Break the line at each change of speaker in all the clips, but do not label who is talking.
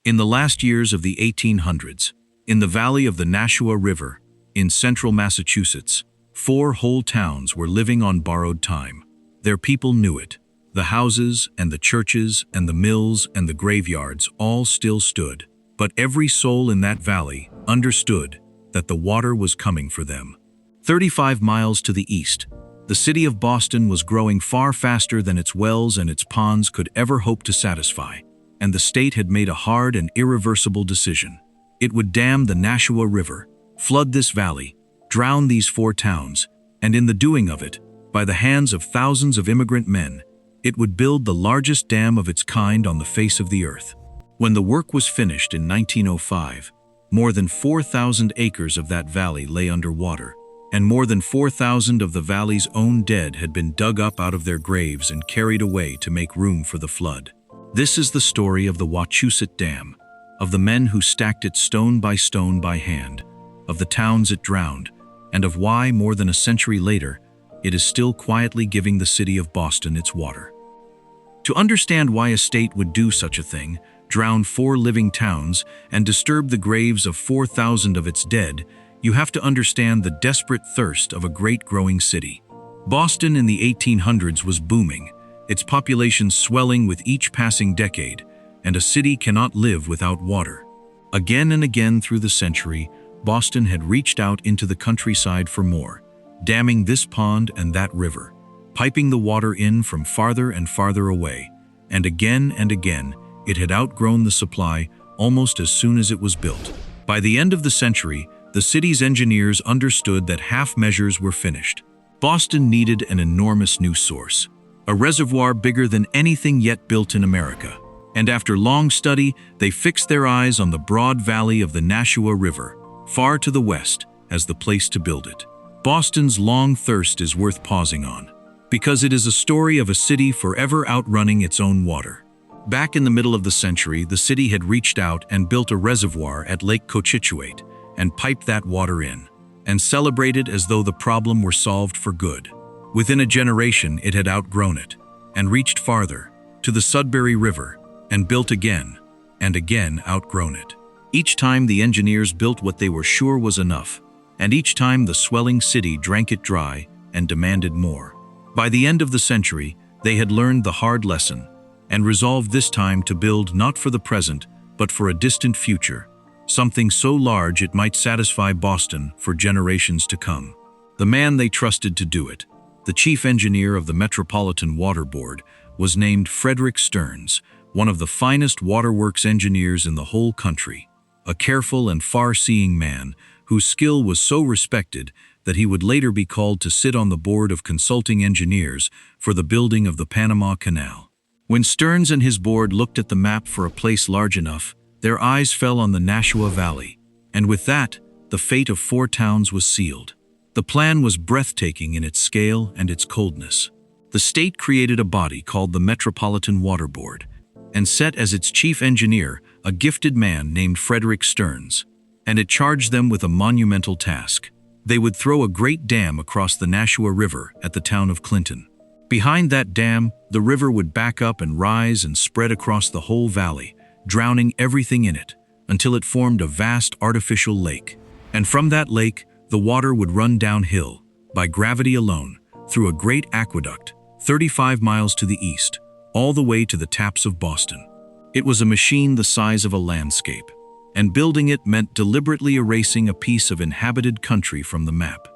In the last years of the 1800s, in the valley of the Nashua River, in central Massachusetts, 4 whole towns were living on borrowed time. Their people knew it. The houses and the churches and the mills and the graveyards all still stood, but every soul in that valley understood that the water was coming for them. 35 miles to the east, the city of Boston was growing far faster than its wells and its ponds could ever hope to satisfy, and the state had made a hard and irreversible decision. It would dam the Nashua River, flood this valley, drown these 4 towns, and in the doing of it, by the hands of thousands of immigrant men, it would build the largest dam of its kind on the face of the earth. When the work was finished in 1905, more than 4,000 acres of that valley lay under water, and more than 4,000 of the valley's own dead had been dug up out of their graves and carried away to make room for the flood. This is the story of the Wachusett Dam, of the men who stacked it stone by hand, of the towns it drowned, and of why, more than a century later, it is still quietly giving the city of Boston its water. To understand why a state would do such a thing, drown 4 living towns, and disturb the graves of 4,000 of its dead, you have to understand the desperate thirst of a great growing city. Boston in the 1800s was booming, its population swelling with each passing decade, and a city cannot live without water. Again and again through the century, Boston had reached out into the countryside for more, damming this pond and that river, piping the water in from farther and farther away, and again it had outgrown the supply almost as soon as it was built. By the end of the century, the city's engineers understood that half measures were finished. Boston needed an enormous new source, a reservoir bigger than anything yet built in America. And after long study, they fixed their eyes on the broad valley of the Nashua River, far to the west, as the place to build it. Boston's long thirst is worth pausing on, because it is a story of a city forever outrunning its own water. Back in the middle of the century, the city had reached out and built a reservoir at Lake Cochituate and piped that water in, and celebrated as though the problem were solved for good. Within a generation, it had outgrown it, and reached farther, to the Sudbury River, and built again, and again outgrown it. Each time the engineers built what they were sure was enough, and each time the swelling city drank it dry and demanded more. By the end of the century, they had learned the hard lesson, and resolved this time to build not for the present, but for a distant future, something so large it might satisfy Boston for generations to come. The man they trusted to do it, the chief engineer of the Metropolitan Water Board, was named Frederick Stearns, one of the finest waterworks engineers in the whole country, a careful and far-seeing man whose skill was so respected that he would later be called to sit on the board of consulting engineers for the building of the Panama Canal. When Stearns and his board looked at the map for a place large enough, their eyes fell on the Nashua Valley, and with that, the fate of 4 towns was sealed. The plan was breathtaking in its scale and its coldness. The state created a body called the Metropolitan Water Board, and set as its chief engineer a gifted man named Frederick Stearns, and it charged them with a monumental task. They would throw a great dam across the Nashua River at the town of Clinton. Behind that dam, the river would back up and rise and spread across the whole valley, drowning everything in it, until it formed a vast artificial lake. And from that lake, the water would run downhill, by gravity alone, through a great aqueduct, 35 miles to the east, all the way to the taps of Boston. It was a machine the size of a landscape, and building it meant deliberately erasing a piece of inhabited country from the map.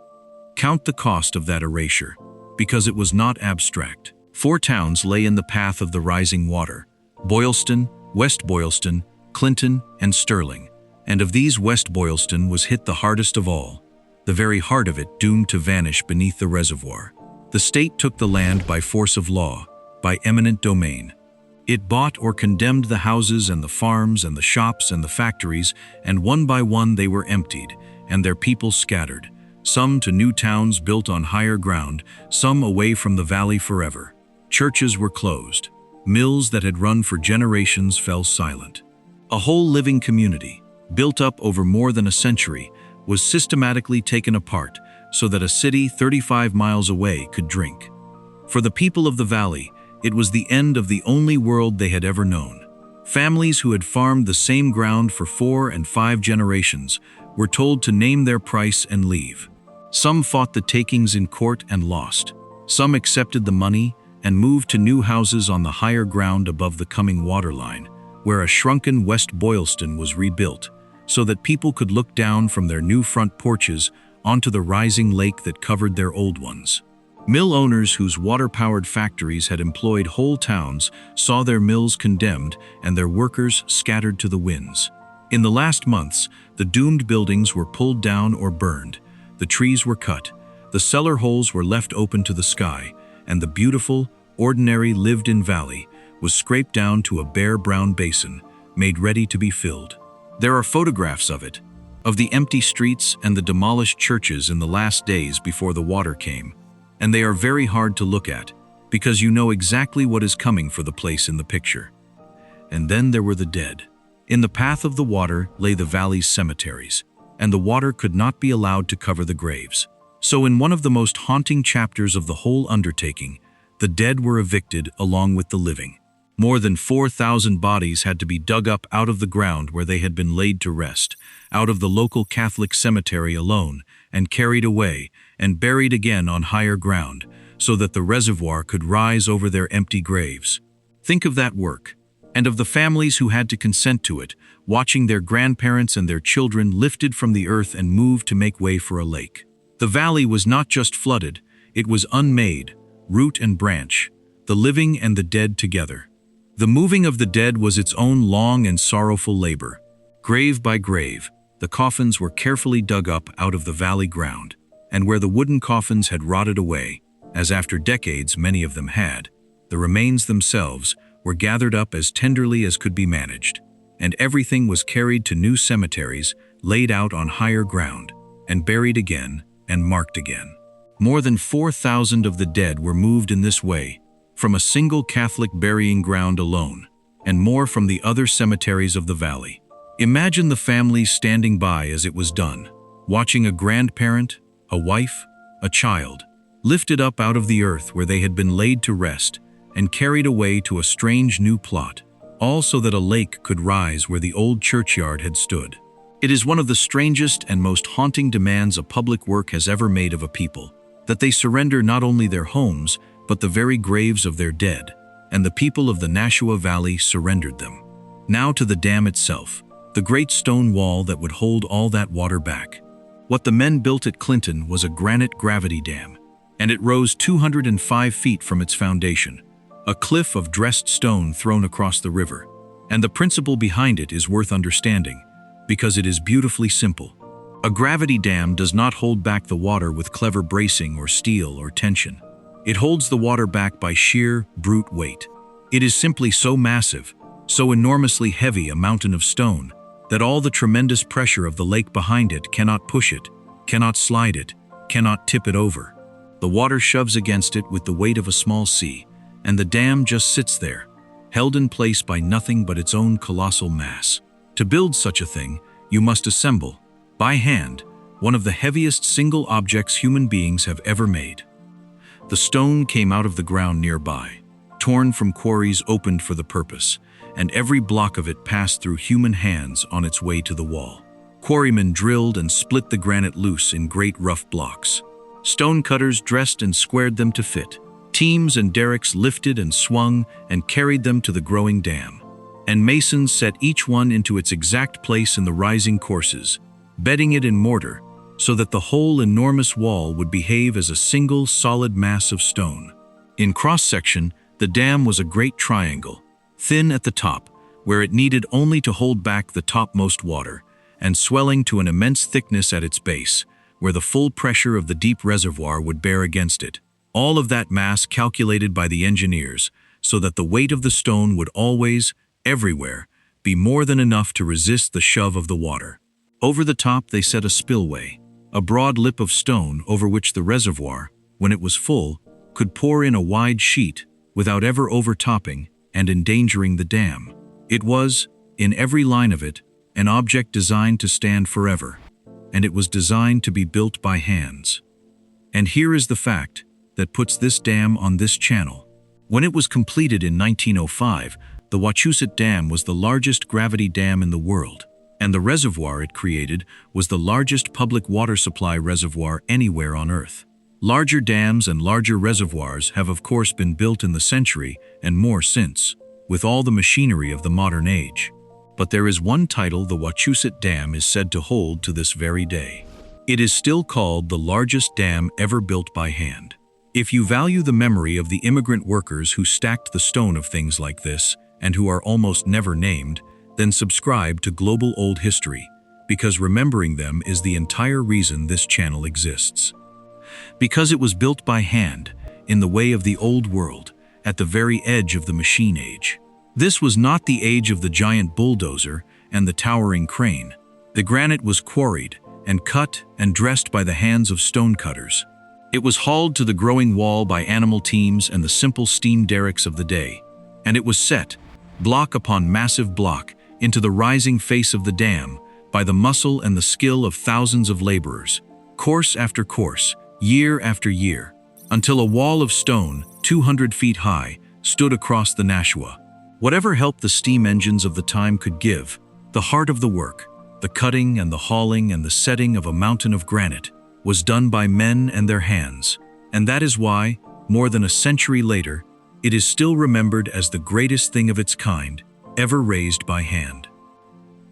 Count the cost of that erasure, because it was not abstract. 4 towns lay in the path of the rising water: Boylston, West Boylston, Clinton, and Sterling. And of these, West Boylston was hit the hardest of all, the very heart of it doomed to vanish beneath the reservoir. The state took the land by force of law, by eminent domain. It bought or condemned the houses and the farms and the shops and the factories, and one by one they were emptied, and their people scattered, some to new towns built on higher ground, some away from the valley forever. Churches were closed. Mills that had run for generations fell silent. A whole living community, built up over more than a century, was systematically taken apart so that a city 35 miles away could drink. For the people of the valley, it was the end of the only world they had ever known. Families who had farmed the same ground for 4 and 5 generations were told to name their price and leave. Some fought the takings in court and lost. Some accepted the money and moved to new houses on the higher ground above the coming waterline, where a shrunken West Boylston was rebuilt, so that people could look down from their new front porches onto the rising lake that covered their old ones. Mill owners whose water-powered factories had employed whole towns saw their mills condemned and their workers scattered to the winds. In the last months, the doomed buildings were pulled down or burned, the trees were cut, the cellar holes were left open to the sky, and the beautiful, ordinary lived-in valley was scraped down to a bare brown basin, made ready to be filled. There are photographs of it, of the empty streets and the demolished churches in the last days before the water came, and they are very hard to look at, because you know exactly what is coming for the place in the picture. And then there were the dead. In the path of the water lay the valley's cemeteries, and the water could not be allowed to cover the graves. So in one of the most haunting chapters of the whole undertaking, the dead were evicted along with the living. More than 4,000 bodies had to be dug up out of the ground where they had been laid to rest, out of the local Catholic cemetery alone, and carried away and buried again on higher ground, so that the reservoir could rise over their empty graves. Think of that work, and of the families who had to consent to it, watching their grandparents and their children lifted from the earth and moved to make way for a lake. The valley was not just flooded, it was unmade, root and branch, the living and the dead together. The moving of the dead was its own long and sorrowful labor. Grave by grave, the coffins were carefully dug up out of the valley ground, and where the wooden coffins had rotted away, as after decades many of them had, the remains themselves were gathered up as tenderly as could be managed, and everything was carried to new cemeteries, laid out on higher ground, and buried again and marked again. More than 4,000 of the dead were moved in this way, from a single Catholic burying ground alone, and more from the other cemeteries of the valley. Imagine the families standing by as it was done, watching a grandparent, a wife, a child, lifted up out of the earth where they had been laid to rest, and carried away to a strange new plot, all so that a lake could rise where the old churchyard had stood. It is one of the strangest and most haunting demands a public work has ever made of a people, that they surrender not only their homes, but the very graves of their dead, and the people of the Nashua Valley surrendered them. Now to the dam itself, the great stone wall that would hold all that water back. What the men built at Clinton was a granite gravity dam, and it rose 205 feet from its foundation, a cliff of dressed stone thrown across the river. And the principle behind it is worth understanding, because it is beautifully simple. A gravity dam does not hold back the water with clever bracing or steel or tension. It holds the water back by sheer, brute weight. It is simply so massive, so enormously heavy a mountain of stone, that all the tremendous pressure of the lake behind it cannot push it, cannot slide it, cannot tip it over. The water shoves against it with the weight of a small sea, and the dam just sits there, held in place by nothing but its own colossal mass. To build such a thing, you must assemble, by hand, one of the heaviest single objects human beings have ever made. The stone came out of the ground nearby, torn from quarries opened for the purpose, and every block of it passed through human hands on its way to the wall. Quarrymen drilled and split the granite loose in great rough blocks. Stonecutters dressed and squared them to fit. Teams and derricks lifted and swung and carried them to the growing dam. And masons set each one into its exact place in the rising courses, bedding it in mortar, so that the whole enormous wall would behave as a single solid mass of stone. In cross-section, the dam was a great triangle, thin at the top, where it needed only to hold back the topmost water, and swelling to an immense thickness at its base, where the full pressure of the deep reservoir would bear against it. All of that mass calculated by the engineers, so that the weight of the stone would always, everywhere, be more than enough to resist the shove of the water. Over the top they set a spillway, a broad lip of stone over which the reservoir, when it was full, could pour in a wide sheet without ever overtopping and endangering the dam. It was, in every line of it, an object designed to stand forever, and it was designed to be built by hands. And here is the fact that puts this dam on this channel. When it was completed in 1905, The Wachusett Dam was the largest gravity dam in the world, and the reservoir it created was the largest public water supply reservoir anywhere on Earth. Larger dams and larger reservoirs have of course been built in the century and more since, with all the machinery of the modern age. But there is one title the Wachusett Dam is said to hold to this very day. It is still called the largest dam ever built by hand. If you value the memory of the immigrant workers who stacked the stone of things like this, and who are almost never named, then subscribe to Global Old History, because remembering them is the entire reason this channel exists. Because it was built by hand, in the way of the old world, at the very edge of the machine age. This was not the age of the giant bulldozer and the towering crane. The granite was quarried and cut and dressed by the hands of stonecutters. It was hauled to the growing wall by animal teams and the simple steam derricks of the day, and it was set, block upon massive block, into the rising face of the dam by the muscle and the skill of thousands of laborers, course after course, year after year, until a wall of stone, 200 feet high, stood across the Nashua. Whatever help the steam engines of the time could give, the heart of the work, the cutting and the hauling and the setting of a mountain of granite, was done by men and their hands, and that is why, more than a century later, it is still remembered as the greatest thing of its kind ever raised by hand.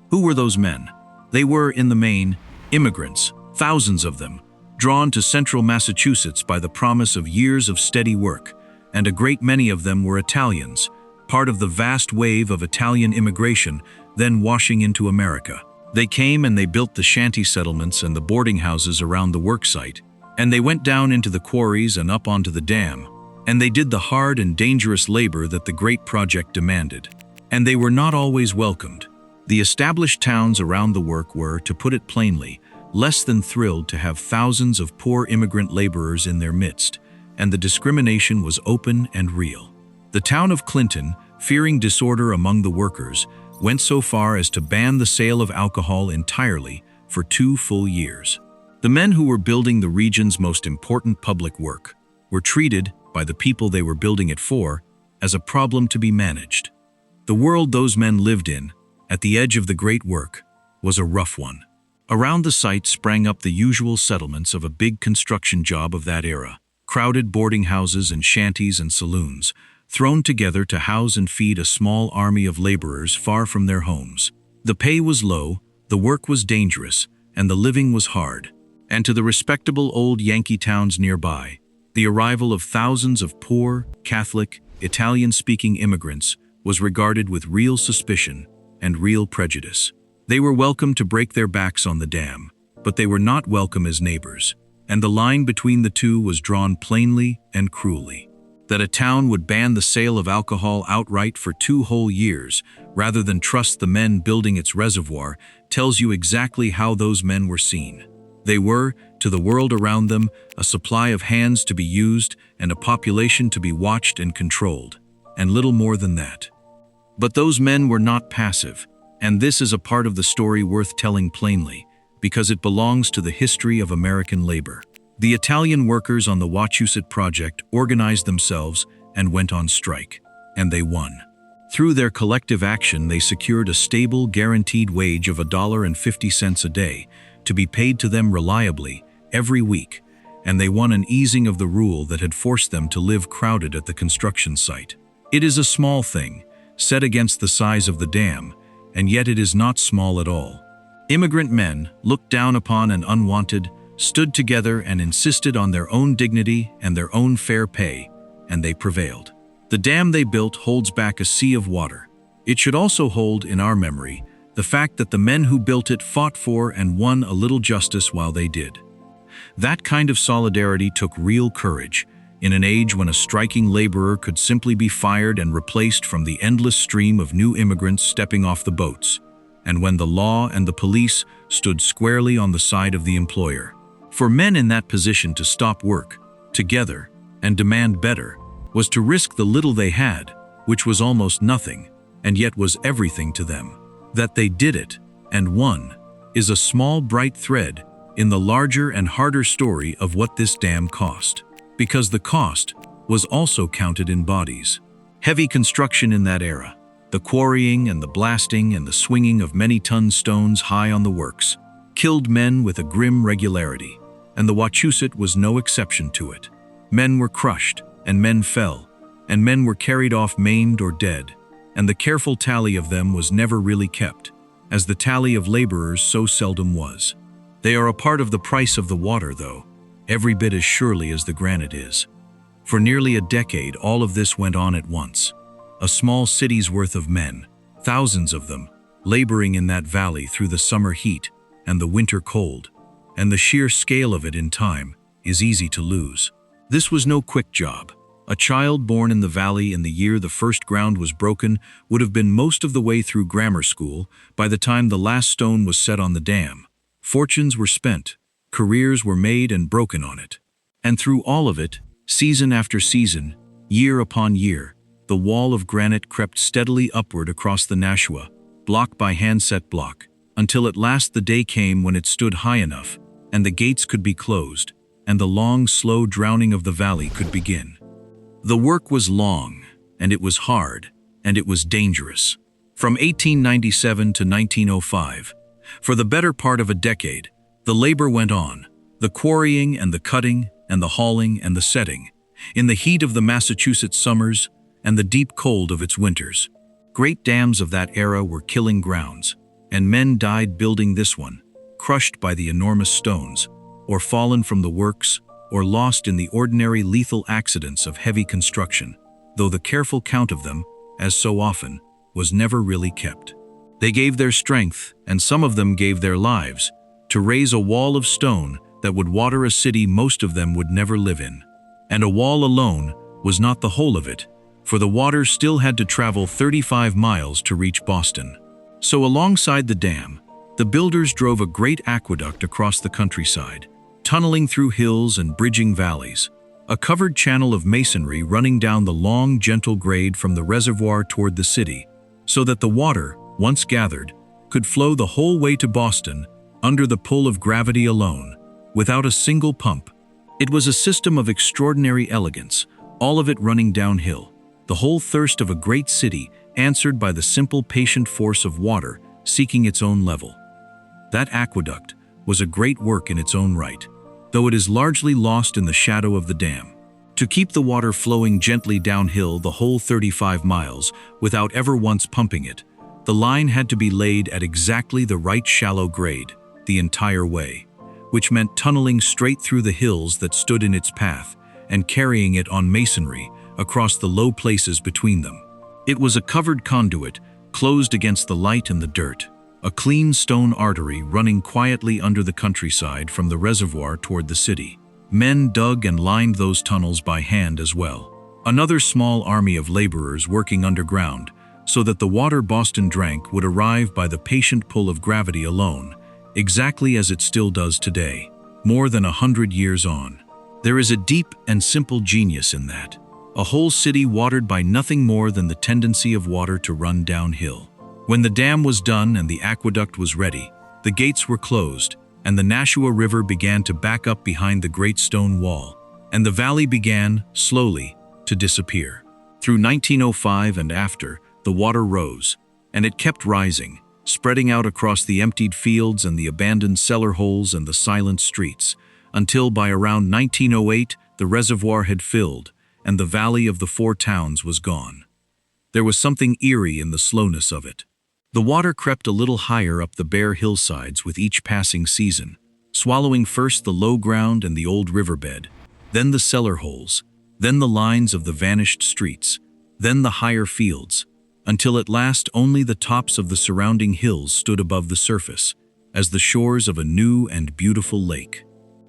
Who were those men? They were, in the main, immigrants, thousands of them, drawn to central Massachusetts by the promise of years of steady work, and a great many of them were Italians, part of the vast wave of Italian immigration then washing into America. They came and they built the shanty settlements and the boarding houses around the worksite, and they went down into the quarries and up onto the dam, and they did the hard and dangerous labor that the great project demanded. And they were not always welcomed. The established towns around the work were, to put it plainly, less than thrilled to have thousands of poor immigrant laborers in their midst, and the discrimination was open and real. The town of Clinton, fearing disorder among the workers, went so far as to ban the sale of alcohol entirely for 2 full years. The men who were building the region's most important public work were treated, by the people they were building it for, as a problem to be managed. The world those men lived in, at the edge of the great work, was a rough one. Around the site sprang up the usual settlements of a big construction job of that era, crowded boarding houses and shanties and saloons, thrown together to house and feed a small army of laborers far from their homes. The pay was low, the work was dangerous, and the living was hard. And to the respectable old Yankee towns nearby, the arrival of thousands of poor, Catholic, Italian-speaking immigrants was regarded with real suspicion and real prejudice. They were welcome to break their backs on the dam, but they were not welcome as neighbors, and the line between the two was drawn plainly and cruelly. That a town would ban the sale of alcohol outright for 2 whole years, rather than trust the men building its reservoir, tells you exactly how those men were seen. They were, to the world around them, a supply of hands to be used and a population to be watched and controlled, and little more than that. But those men were not passive, and this is a part of the story worth telling plainly, because it belongs to the history of American labor. The Italian workers on the Wachusett project organized themselves and went on strike, and they won. Through their collective action, they secured a stable, guaranteed wage of $1.50 a day to be paid to them reliably every week, and they won an easing of the rule that had forced them to live crowded at the construction site. It is a small thing, set against the size of the dam, and yet it is not small at all. Immigrant men, looked down upon and unwanted, stood together and insisted on their own dignity and their own fair pay, and they prevailed. The dam they built holds back a sea of water. It should also hold, in our memory, the fact that the men who built it fought for and won a little justice while they did. That kind of solidarity took real courage, in an age when a striking laborer could simply be fired and replaced from the endless stream of new immigrants stepping off the boats, and when the law and the police stood squarely on the side of the employer. For men in that position to stop work, together, and demand better, was to risk the little they had, which was almost nothing, and yet was everything to them. That they did it, and won, is a small bright thread in the larger and harder story of what this dam cost. Because the cost was also counted in bodies. Heavy construction in that era, The quarrying and the blasting and the swinging of many-ton stones high on the works killed men with a grim regularity, and the Wachusett was no exception to it. Men were crushed, and men fell, and men were carried off maimed or dead, and the careful tally of them was never really kept, as the tally of laborers so seldom was. They are a part of the price of the water, though, every bit as surely as the granite is. For nearly a decade, all of this went on at once. A small city's worth of men, thousands of them, laboring in that valley through the summer heat and the winter cold, and the sheer scale of it in time is easy to lose. This was no quick job. A child born in the valley in the year the first ground was broken would have been most of the way through grammar school by the time the last stone was set on the dam. Fortunes were spent, careers were made and broken on it. And through all of it, season after season, year upon year, the wall of granite crept steadily upward across the Nashua, block by handset block, until at last the day came when it stood high enough, and the gates could be closed, and the long, slow drowning of the valley could begin. The work was long, and it was hard, and it was dangerous. From 1897 to 1905, for the better part of a decade, the labor went on, the quarrying and the cutting and the hauling and the setting, in the heat of the Massachusetts summers and the deep cold of its winters. Great dams of that era were killing grounds, and men died building this one, crushed by the enormous stones, or fallen from the works, or lost in the ordinary lethal accidents of heavy construction, though the careful count of them, as so often, was never really kept. They gave their strength, and some of them gave their lives, to raise a wall of stone that would water a city most of them would never live in. And a wall alone was not the whole of it, for the water still had to travel 35 miles to reach Boston. So alongside the dam, the builders drove a great aqueduct across the countryside, tunneling through hills and bridging valleys, a covered channel of masonry running down the long, gentle grade from the reservoir toward the city, so that the water, once gathered, could flow the whole way to Boston under the pull of gravity alone, without a single pump. It was a system of extraordinary elegance, all of it running downhill, the whole thirst of a great city answered by the simple, patient force of water seeking its own level. That aqueduct was a great work in its own right, though it is largely lost in the shadow of the dam. To keep the water flowing gently downhill the whole 35 miles without ever once pumping it, the line had to be laid at exactly the right shallow grade the entire way, which meant tunneling straight through the hills that stood in its path and carrying it on masonry across the low places between them. It was a covered conduit, closed against the light and the dirt, a clean stone artery running quietly under the countryside from the reservoir toward the city. Men dug and lined those tunnels by hand as well. Another small army of laborers working underground, so that the water Boston drank would arrive by the patient pull of gravity alone, exactly as it still does today, more than 100 years on. There is a deep and simple genius in that. A whole city watered by nothing more than the tendency of water to run downhill. When the dam was done and the aqueduct was ready, the gates were closed, and the Nashua River began to back up behind the great stone wall, and the valley began, slowly, to disappear. Through 1905 and after, the water rose, and it kept rising, spreading out across the emptied fields and the abandoned cellar holes and the silent streets, until by around 1908 the reservoir had filled, and the valley of the four towns was gone. There was something eerie in the slowness of it. The water crept a little higher up the bare hillsides with each passing season, swallowing first the low ground and the old riverbed, then the cellar holes, then the lines of the vanished streets, then the higher fields, until at last only the tops of the surrounding hills stood above the surface, as the shores of a new and beautiful lake.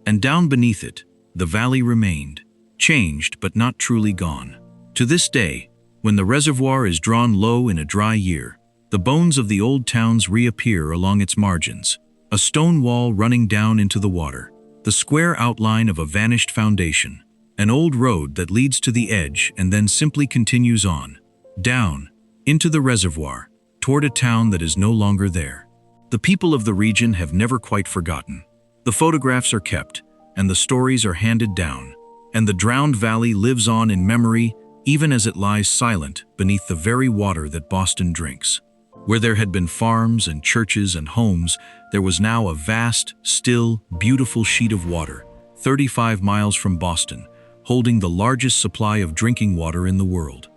And down beneath it, the valley remained, changed but not truly gone. To this day, when the reservoir is drawn low in a dry year, the bones of the old towns reappear along its margins, a stone wall running down into the water, the square outline of a vanished foundation, an old road that leads to the edge and then simply continues on, down, into the reservoir, toward a town that is no longer there. The people of the region have never quite forgotten. The photographs are kept, and the stories are handed down, and the drowned valley lives on in memory even as it lies silent beneath the very water that Boston drinks. Where there had been farms and churches and homes, there was now a vast, still, beautiful sheet of water, 35 miles from Boston, holding the largest supply of drinking water in the world.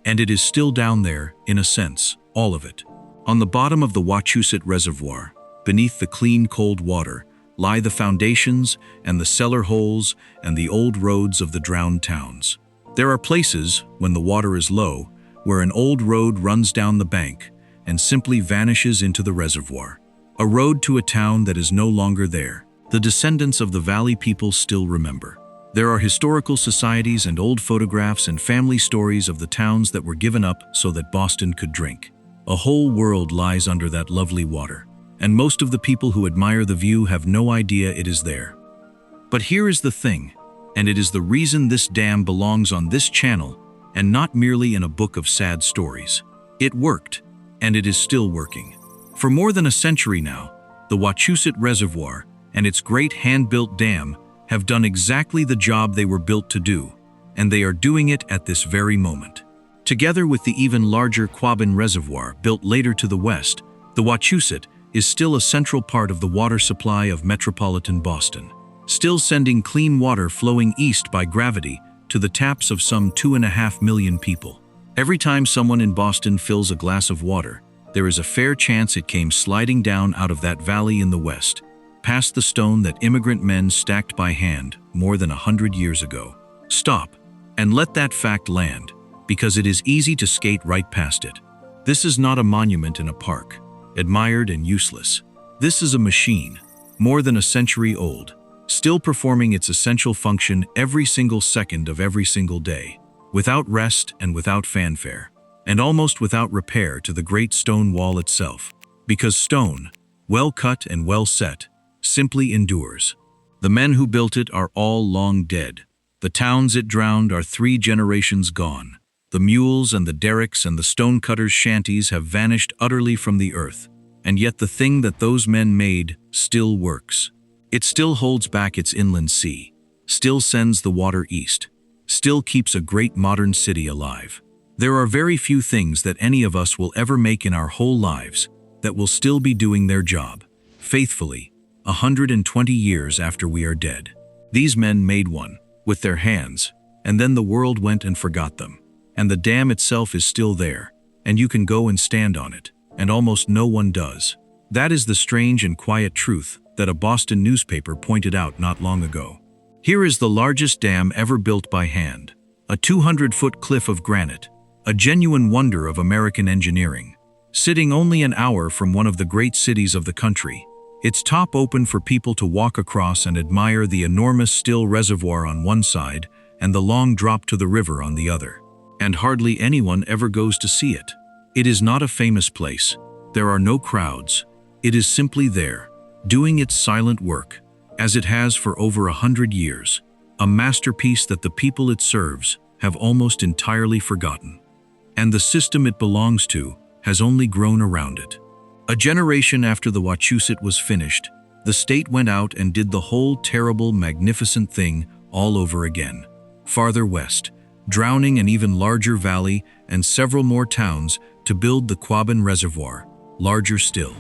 And it is still down there, in a sense, all of it. On the bottom of the Wachusett Reservoir, beneath the clean, cold water, lie the foundations and the cellar holes and the old roads of the drowned towns. There are places, when the water is low, where an old road runs down the bank and simply vanishes into the reservoir. A road to a town that is no longer there. The descendants of the valley people still remember. There are historical societies and old photographs and family stories of the towns that were given up so that Boston could drink. A whole world lies under that lovely water, and most of the people who admire the view have no idea it is there. But here is the thing, and it is the reason this dam belongs on this channel and not merely in a book of sad stories. It worked, and it is still working. For more than a century now, the Wachusett Reservoir and its great hand-built dam have done exactly the job they were built to do, and they are doing it at this very moment. Together with the even larger Quabbin Reservoir built later to the west, the Wachusett is still a central part of the water supply of metropolitan Boston, still sending clean water flowing east by gravity to the taps of some 2.5 million people. Every time someone in Boston fills a glass of water, there is a fair chance it came sliding down out of that valley in the west, past the stone that immigrant men stacked by hand more than 100 years ago. Stop and let that fact land, because it is easy to skate right past it. This is not a monument in a park, admired and useless. This is a machine, more than a century old, still performing its essential function every single second of every single day, without rest and without fanfare, and almost without repair to the great stone wall itself, because stone, well cut and well set, simply endures. The men who built it are all long dead. The towns it drowned are 3 generations gone. The mules and the derricks and the stonecutters' shanties have vanished utterly from the earth, and yet the thing that those men made still works. It still holds back its inland sea, still sends the water east, still keeps a great modern city alive. There are very few things that any of us will ever make in our whole lives that will still be doing their job, faithfully, 120 years after we are dead. These men made one, with their hands, and then the world went and forgot them. And the dam itself is still there, and you can go and stand on it, and almost no one does. That is the strange and quiet truth that a Boston newspaper pointed out not long ago. Here is the largest dam ever built by hand, a 200-foot cliff of granite, a genuine wonder of American engineering, sitting only an hour from one of the great cities of the country, its top open for people to walk across and admire the enormous still reservoir on one side and the long drop to the river on the other. And hardly anyone ever goes to see it. It is not a famous place. There are no crowds. It is simply there, doing its silent work, as it has for over 100 years, a masterpiece that the people it serves have almost entirely forgotten. And the system it belongs to has only grown around it. A generation after the Wachusett was finished, the state went out and did the whole terrible, magnificent thing all over again. Farther west, drowning an even larger valley and several more towns to build the Quabbin Reservoir, larger still.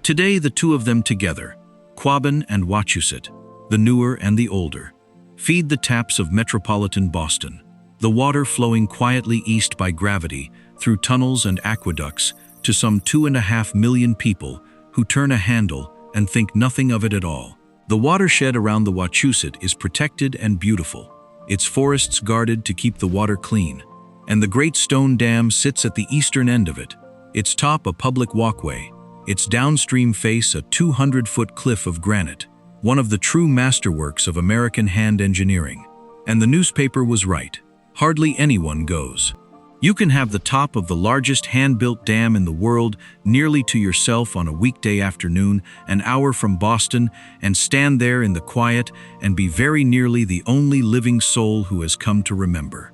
Today the two of them together, Quabbin and Wachusett, the newer and the older, feed the taps of metropolitan Boston, the water flowing quietly east by gravity through tunnels and aqueducts to some 2.5 million people who turn a handle and think nothing of it at all. The watershed around the Wachusett is protected and beautiful, its forests guarded to keep the water clean, and the great stone dam sits at the eastern end of it, its top a public walkway, its downstream face a 200-foot cliff of granite, one of the true masterworks of American hand engineering. And the newspaper was right. Hardly anyone goes. You can have the top of the largest hand-built dam in the world nearly to yourself on a weekday afternoon, an hour from Boston, and stand there in the quiet and be very nearly the only living soul who has come to remember.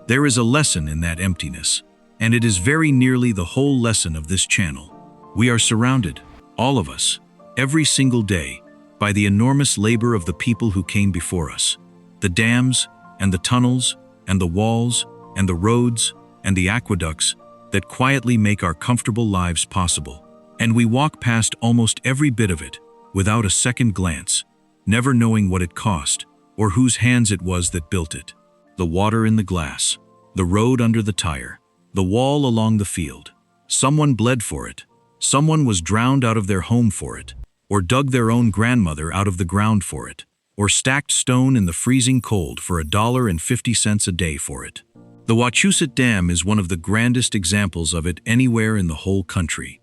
There is a lesson in that emptiness, and it is very nearly the whole lesson of this channel. We are surrounded, all of us, every single day, by the enormous labor of the people who came before us. The dams, and the tunnels, and the walls, and the roads, and the aqueducts that quietly make our comfortable lives possible. And we walk past almost every bit of it without a second glance, never knowing what it cost or whose hands it was that built it. The water in the glass, the road under the tire, the wall along the field. Someone bled for it. Someone was drowned out of their home for it, or dug their own grandmother out of the ground for it, or stacked stone in the freezing cold for $1.50 a day for it. The Wachusett Dam is one of the grandest examples of it anywhere in the whole country.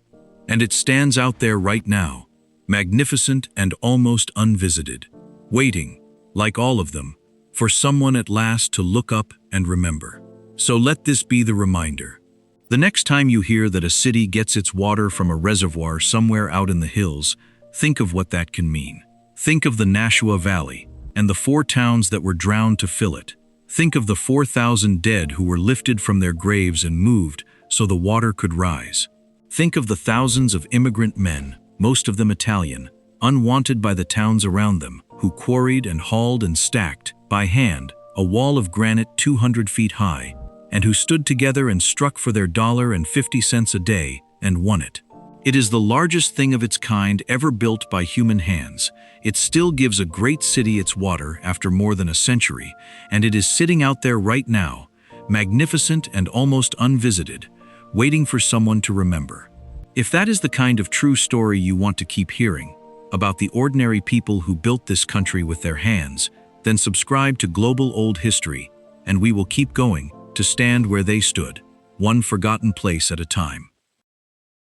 And it stands out there right now, magnificent and almost unvisited, waiting, like all of them, for someone at last to look up and remember. So let this be the reminder. The next time you hear that a city gets its water from a reservoir somewhere out in the hills, think of what that can mean. Think of the Nashua Valley and the 4 towns that were drowned to fill it. Think of the 4,000 dead who were lifted from their graves and moved so the water could rise. Think of the thousands of immigrant men, most of them Italian, unwanted by the towns around them, who quarried and hauled and stacked, by hand, a wall of granite 200 feet high, and who stood together and struck for their $1.50 a day and won it. It is the largest thing of its kind ever built by human hands. It still gives a great city its water after more than a century, and it is sitting out there right now, magnificent and almost unvisited, waiting for someone to remember. If that is the kind of true story you want to keep hearing, about the ordinary people who built this country with their hands, then subscribe to Global Old History, and we will keep going to stand where they stood, one forgotten place at a time.